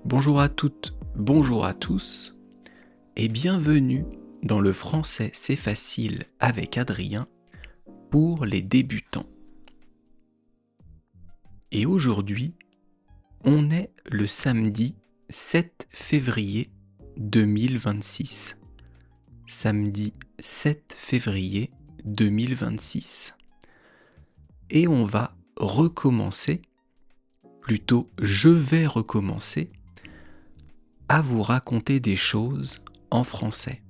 Bonjour à toutes, bonjour à tous, et bienvenue dans le français c'est facile avec Adrien pour les débutants. Et aujourd'hui, on est le samedi 7 février 2026. Samedi 7 février 2026. Et on va recommencer, plutôt je vais recommencer, à vous raconter des choses en français.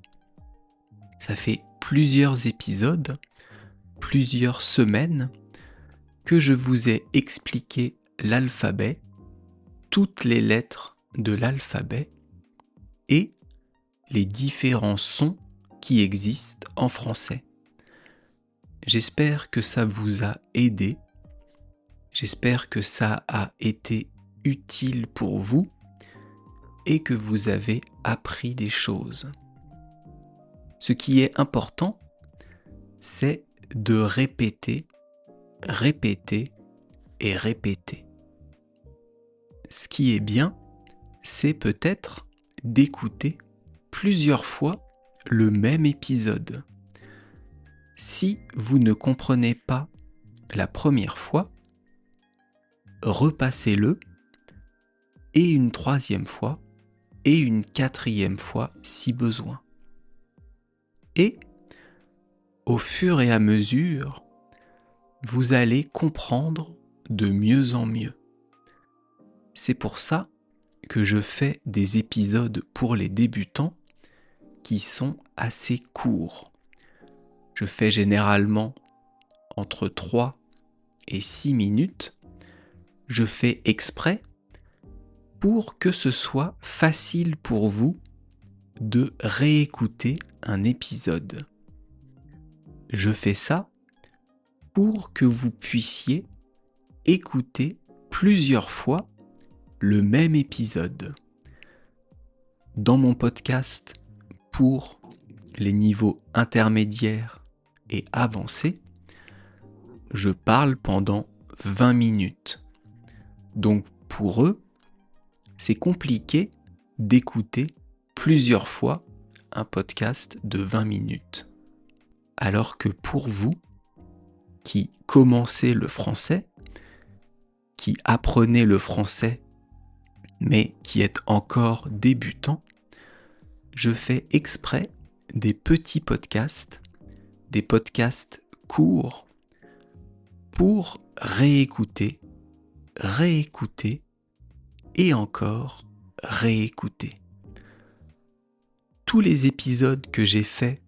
Ça fait plusieurs épisodes, plusieurs semaines, que je vous ai expliqué l'alphabet, toutes les lettres de l'alphabet et les différents sons qui existent en français. J'espère que ça vous a aidé, j'espère que ça a été utile pour vous et que vous avez appris des choses. Ce qui est important, c'est de répéter, répéter et répéter. Ce qui est bien, c'est peut-être d'écouter plusieurs fois le même épisode. Si vous ne comprenez pas la première fois, repassez-le et une troisième fois et une quatrième fois si besoin. Et au fur et à mesure, vous allez comprendre de mieux en mieux. C'est pour ça que je fais des épisodes pour les débutants qui sont assez courts. Je fais généralement entre 3 et 6 minutes. Je fais exprès pour que ce soit facile pour vous de réécouter un épisode. Je fais ça pour que vous puissiez écouter plusieurs fois le même épisode. Dans mon podcast pour les niveaux intermédiaires et avancés, je parle pendant 20 minutes. Donc pour eux, c'est compliqué d'écouter plusieurs fois un podcast de 20 minutes. Alors que pour vous, qui commencez le français, qui apprenez le français, mais qui êtes encore débutant, je fais exprès des petits podcasts, des podcasts courts, pour réécouter, réécouter et encore réécouter. Tous les épisodes que j'ai faits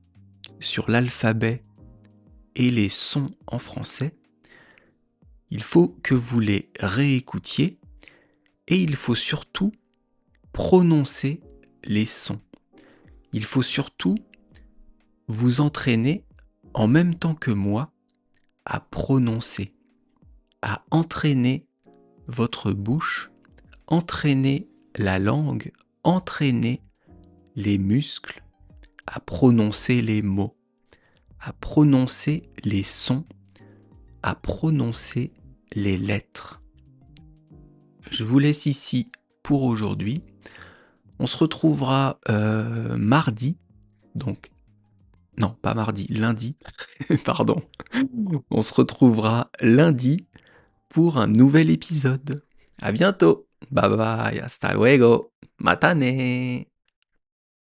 sur l'alphabet et les sons en français, il faut que vous les réécoutiez et il faut surtout prononcer les sons. Il faut surtout vous entraîner en même temps que moi à prononcer, à entraîner votre bouche, entraîner la langue, entraîner les muscles à prononcer les mots, à prononcer les sons, à prononcer les lettres. Je vous laisse ici pour aujourd'hui. On se retrouvera mardi, donc non, pas mardi, lundi, pardon. On se retrouvera lundi pour un nouvel épisode. À bientôt. Bye bye, hasta luego. Matane.